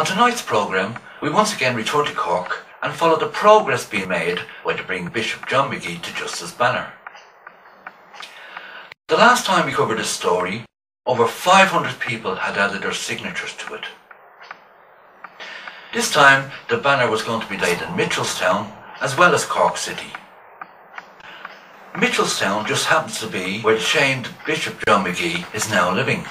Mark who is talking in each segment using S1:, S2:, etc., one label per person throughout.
S1: On tonight's programme, we once again return to Cork and follow the progress being made by to bring Bishop John Magee to Justice Banner. The last time we covered this story, over 500 people had added their signatures to it. This time, the banner was going to be laid in Mitchelstown as well as Cork City. Mitchelstown just happens to be where the shamed Bishop John Magee is now living.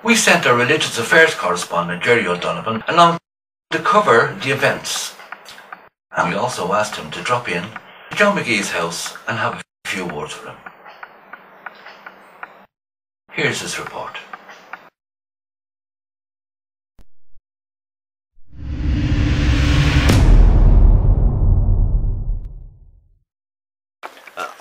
S1: We sent our religious affairs correspondent Gerry along to cover the events, and we also asked him to drop in to John Magee's house and have a few words with him. Here's his report.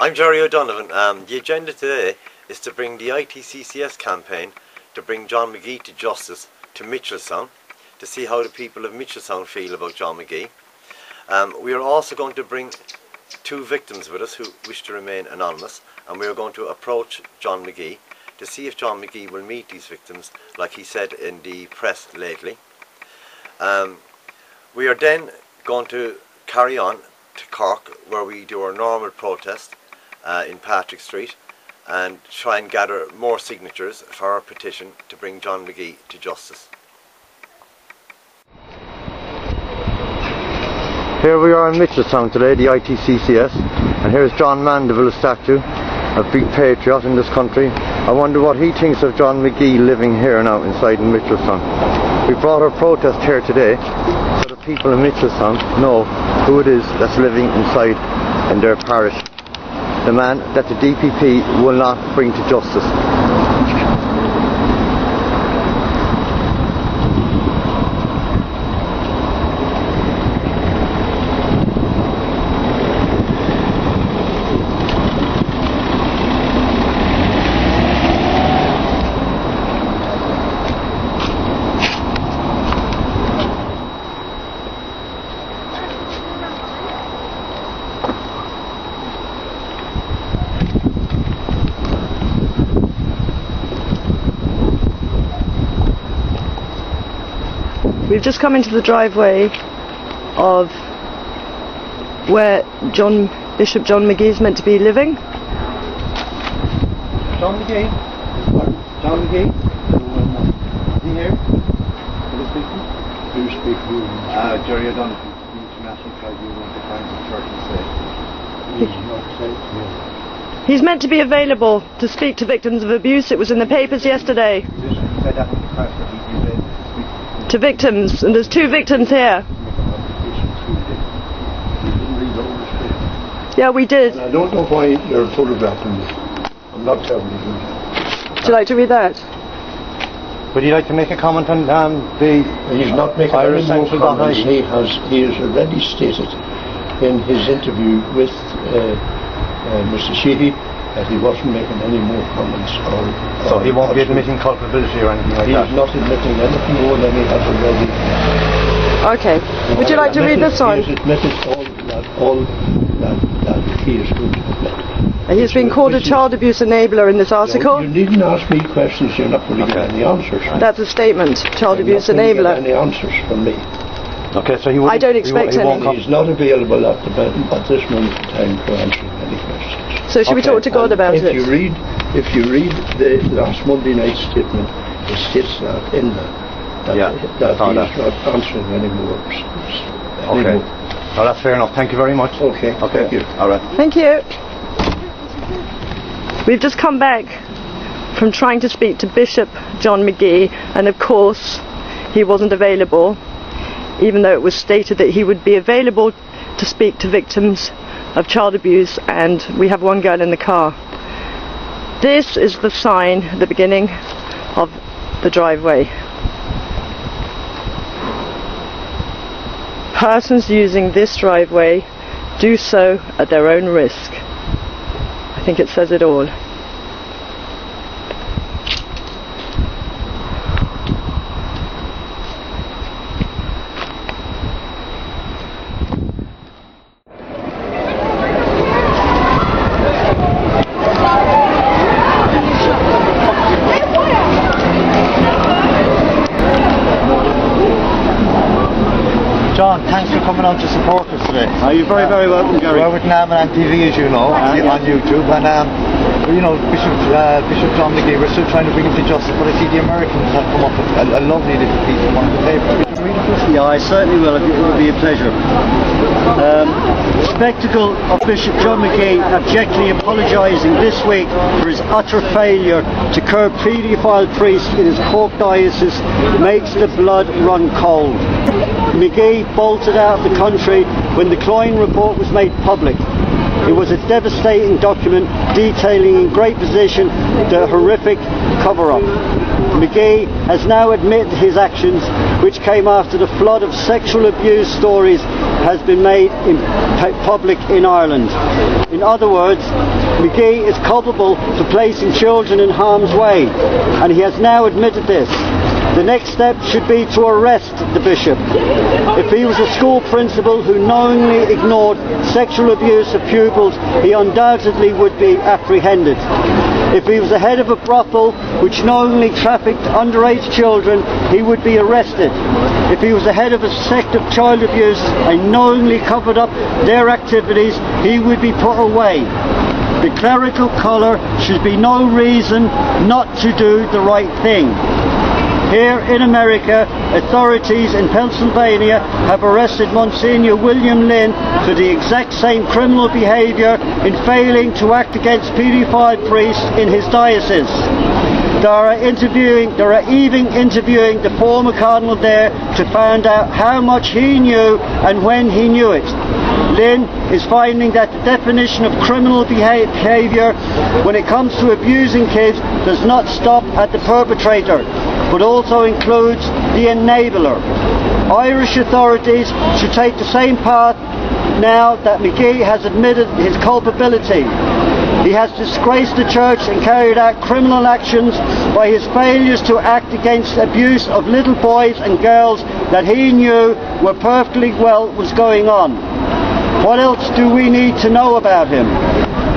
S2: I'm Gerry O'Donovan. The agenda today is to bring the ITCCS campaign to bring John Magee to justice to Mitchelstown, to see how the people of Mitchelstown feel about John Magee. We are also going to bring two victims with us who wish to remain anonymous, and we are going to approach John Magee to see if John Magee will meet these victims like he said in the press lately. We are then going to carry on to Cork, where we do our normal protest in Patrick Street, and try and gather more signatures for our petition to bring John Magee to justice.
S3: Here we are in Mitchelstown today, the ITCCS, and here's John Mandeville's statue, a big patriot in this country. I wonder what he thinks of John Magee living here now inside in Mitchelstown. We brought our protest here today so the people in Mitchelstown know who it is that's living inside in their parish. The man that the DPP will not bring to justice.
S4: We've just come into the driveway of where Bishop John Magee is meant to be living.
S3: John Magee? John Magee? Is he here? Who's speaking? Who's speaking? Gerry O'Donovan, the International Tribunal of the Crimes of Church and State.
S4: He's meant to be available to speak to victims of abuse. It was in the papers yesterday. To victims, and there's two victims here. Yeah, we did.
S5: I don't know why you're photographing me. I'm not telling you.
S4: Would you like to read that?
S3: Would you like to make a comment on
S5: He's not making any more comments. He has already stated in his interview with Mr. Sheehy that he wasn't making any more comments.
S3: So he won't be admitting culpability or anything like that?
S5: He's not admitting anything more than he has already.
S4: Okay. Would you like to read this one?
S5: He has admitted all that he is going to admit.
S4: He's been called a child abuse enabler in this article.
S5: You needn't ask me questions, you're not going to get any answers.
S4: That's a statement, child abuse enabler.
S5: Any answers from me.
S3: Okay, so
S4: I don't expect any.
S5: He's not available at this moment in time for answering any questions.
S4: So should we talk to God about it?
S5: If you read the last Monday night statement, it states that in that he's not answering any more.
S3: Okay. Oh, that's fair enough. Thank you very much.
S5: Okay. Thank you.
S3: All right.
S4: Thank you. We've just come back from trying to speak to Bishop John Magee, and of course he wasn't available, even though it was stated that he would be available to speak to victims of child abuse, and we have one girl in the car. This is the sign at the beginning of the driveway. Persons using this driveway do so at their own risk. I think it says it all.
S3: out to support us today.
S6: You're very, very welcome, Gerry.
S3: We're with Naman on TV, as you know, on YouTube, and you know, Bishop John Magee, we're still trying to bring him to justice, but I see the Americans have come up with a lovely little piece of one of the paper. Would you read it for us?
S6: Yeah, I certainly will. It will be a pleasure. Spectacle of Bishop John Magee abjectly apologising this week for his utter failure to curb paedophile priests in his Cork diocese makes the blood run cold. Magee bolted out of the country when the Cloyne report was made public. It was a devastating document detailing in great position the horrific cover-up. Magee has now admitted his actions, which came after the flood of sexual abuse stories has been made in public in Ireland. In other words, Magee is culpable for placing children in harm's way, and he has now admitted this. The next step should be to arrest the bishop. If he was a school principal who knowingly ignored sexual abuse of pupils, he undoubtedly would be apprehended. If he was the head of a brothel which knowingly trafficked underage children, he would be arrested. If he was the head of a sect of child abuse and knowingly covered up their activities, he would be put away. The clerical colour should be no reason not to do the right thing. Here in America, authorities in Pennsylvania have arrested Monsignor William Lynn for the exact same criminal behaviour in failing to act against paedophile priests in his diocese. They are even interviewing the former cardinal there to find out how much he knew and when he knew it. Lynn is finding that the definition of criminal behaviour when it comes to abusing kids does not stop at the perpetrator, but also includes the enabler. Irish authorities should take the same path now that Magee has admitted his culpability. He has disgraced the church and carried out criminal actions by his failures to act against abuse of little boys and girls that he knew were perfectly well was going on. What else do we need to know about him?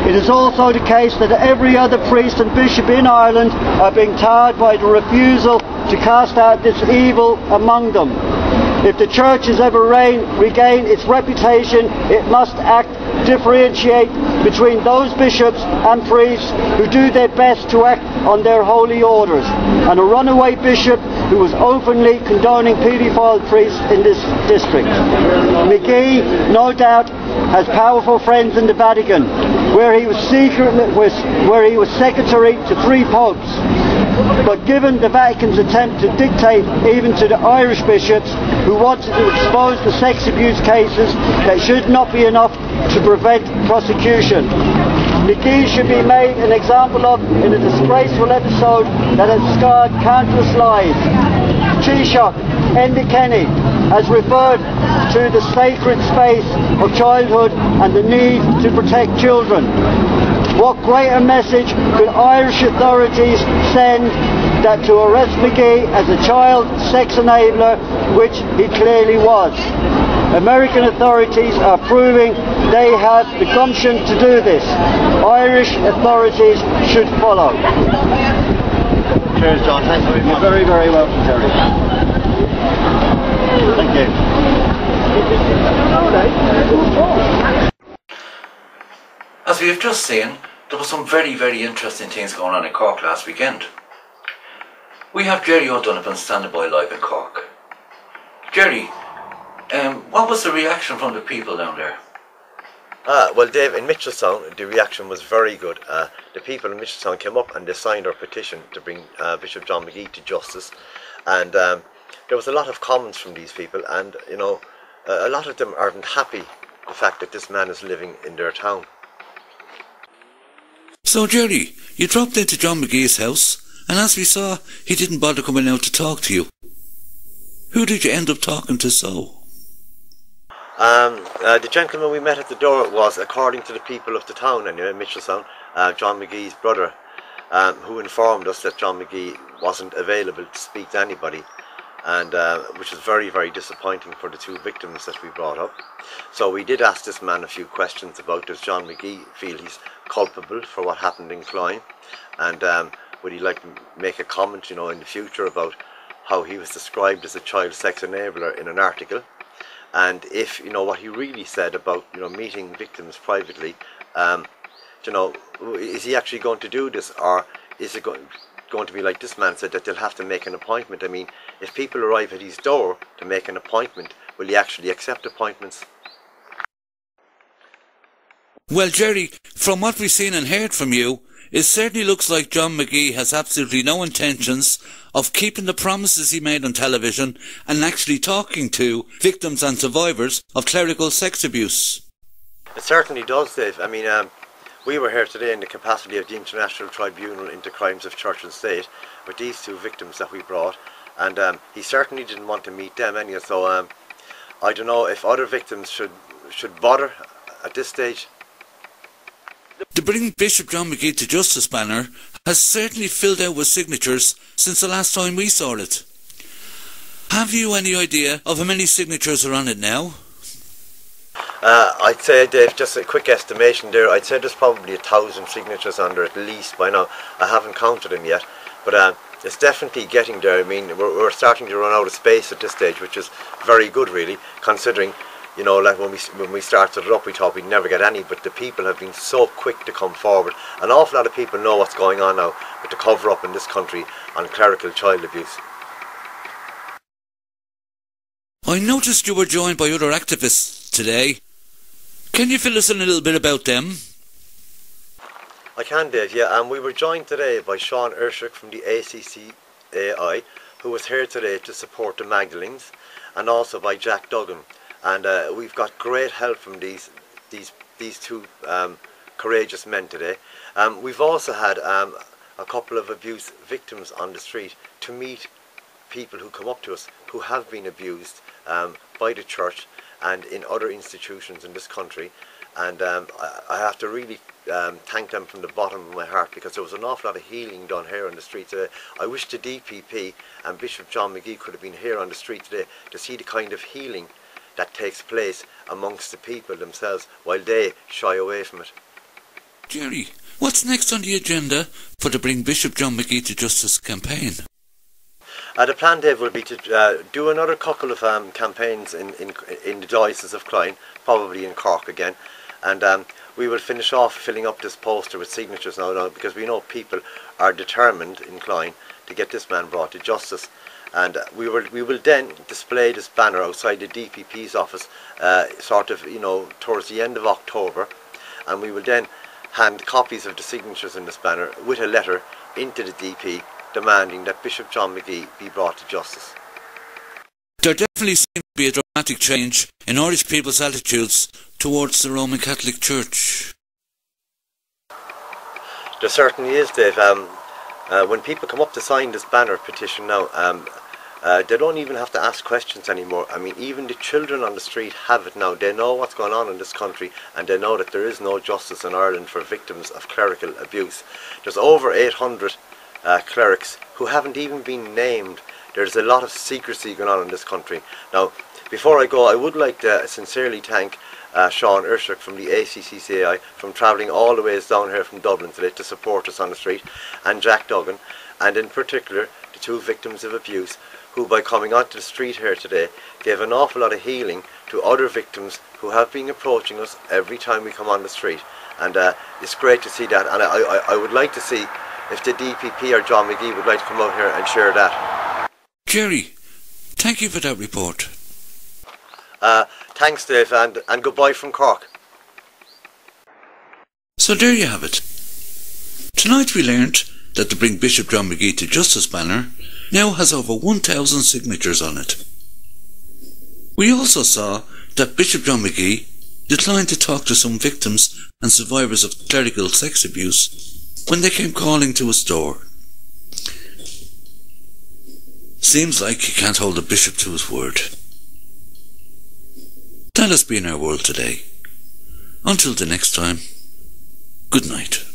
S6: It is also the case that every other priest and bishop in Ireland are being tarred by the refusal to cast out this evil among them. If the church has ever regained its reputation, it must differentiate between those bishops and priests who do their best to act on their holy orders, and a runaway bishop who was openly condoning paedophile priests in this district. Magee, no doubt, has powerful friends in the Vatican, where he was secretary to 3 popes. But given the Vatican's attempt to dictate even to the Irish bishops who wanted to expose the sex abuse cases, that should not be enough to prevent prosecution. Magee should be made an example of in a disgraceful episode that has scarred countless lives. Taoiseach Enda Kenny has referred to the sacred space of childhood and the need to protect children. What greater message could Irish authorities send than to arrest Magee as a child sex enabler, which he clearly was? American authorities are proving they have the gumption to do this. Irish authorities should follow.
S3: Cheers, John. Thanks very much.
S6: You're very, very welcome, Gerry.
S3: Thank you.
S1: As we have just seen, there were some very, very interesting things going on in Cork last weekend. We have Gerry O'Donovan standing by live in Cork. Gerry, what was the reaction from the people down there?
S2: Well, Dave, in Mitchelstown, the reaction was very good. The people in Mitchelstown came up and they signed our petition to bring Bishop John Magee to justice. And there was a lot of comments from these people, and, you know, a lot of them aren't happy the fact that this man is living in their town.
S1: So, Gerry, you dropped into John Magee's house, and as we saw, he didn't bother coming out to talk to you. Who did you end up talking to so?
S2: The gentleman we met at the door was, according to the people of the town anyway, Mitchelstown, John Magee's brother, who informed us that John Magee wasn't available to speak to anybody, and which was very, very disappointing for the 2 victims that we brought up. So we did ask this man a few questions about, does John Magee feel he's culpable for what happened in Cloyne, and would he like to make a comment, you know, in the future about how he was described as a child sex enabler in an article. and if what he really said about meeting victims privately, is he actually going to do this, or is it going to be like this man said, that they'll have to make an appointment? I mean, if people arrive at his door to make an appointment, will he actually accept appointments?
S1: Well, Gerry, from what we've seen and heard from you, it certainly looks like John Magee has absolutely no intentions of keeping the promises he made on television and actually talking to victims and survivors of clerical sex abuse.
S2: It certainly does, Dave. I mean, we were here today in the capacity of the International Tribunal into Crimes of Church and State with these two victims that we brought, and he certainly didn't want to meet them anyhow, so I don't know if other victims should bother at this stage.
S1: The Bring Bishop John Magee to Justice banner has certainly filled out with signatures since the last time we saw it. Have you any idea of how many signatures are on it now?
S2: I'd say, Dave, just a quick estimation there, I'd say there's probably 1,000 signatures under at least by now. I haven't counted them yet, but it's definitely getting there. I mean, we're starting to run out of space at this stage, which is very good really, considering like when we started it up, we thought we'd never get any, but the people have been so quick to come forward. An awful lot of people know what's going on now with the cover up in this country on clerical child abuse.
S1: I noticed you were joined by other activists today. Can you fill us in a little bit about them?
S2: I can, Dave, yeah. And we were joined today by Sean Urshuk from the ITCCS, who was here today to support the Magdalens, and also by Jack Duggan. And we've got great help from these two courageous men today. We've also had a couple of abuse victims on the street to meet people who come up to us who have been abused by the church and in other institutions in this country. And I have to really thank them from the bottom of my heart, because there was an awful lot of healing done here on the street today. I wish the DPP and Bishop John Magee could have been here on the street today to see the kind of healing that takes place amongst the people themselves while they shy away from it.
S1: Gerry, what's next on the agenda for the Bring Bishop John Magee to Justice campaign?
S2: The plan, Dave, will be to do another couple of campaigns in the Diocese of Clyne, probably in Cork again, and we will finish off filling up this poster with signatures now, because we know people are determined in Clyne to get this man brought to justice. And we will then display this banner outside the DPP's office towards the end of October, and we will then hand copies of the signatures in this banner with a letter into the DP demanding that Bishop John Magee be brought to justice.
S1: There definitely seems to be a dramatic change in Irish people's attitudes towards the Roman Catholic Church.
S2: There certainly is, Dave. When people come up to sign this banner petition now, they don't even have to ask questions anymore. I mean, even the children on the street have it now. They know what's going on in this country, and they know that there is no justice in Ireland for victims of clerical abuse. There's over 800 clerics who haven't even been named. There's a lot of secrecy going on in this country. Now, before I go, I would like to sincerely thank Sean Urshuk from the ITCCS from travelling all the ways down here from Dublin today to support us on the street, and Jack Duggan, and in particular the two victims of abuse, who by coming onto the street here today gave an awful lot of healing to other victims who have been approaching us every time we come on the street. And it's great to see that, and I would like to see if the DPP or John Magee would like to come out here and share that.
S1: Gerry, thank you for that report.
S2: Thanks, Dave, and goodbye from Cork.
S1: So there you have it. Tonight we learned that the Bring Bishop John Magee to Justice banner now has over 1,000 signatures on it. We also saw that Bishop John Magee declined to talk to some victims and survivors of clerical sex abuse when they came calling to his door. Seems like he can't hold a bishop to his word. That has been our world today. Until the next time, good night.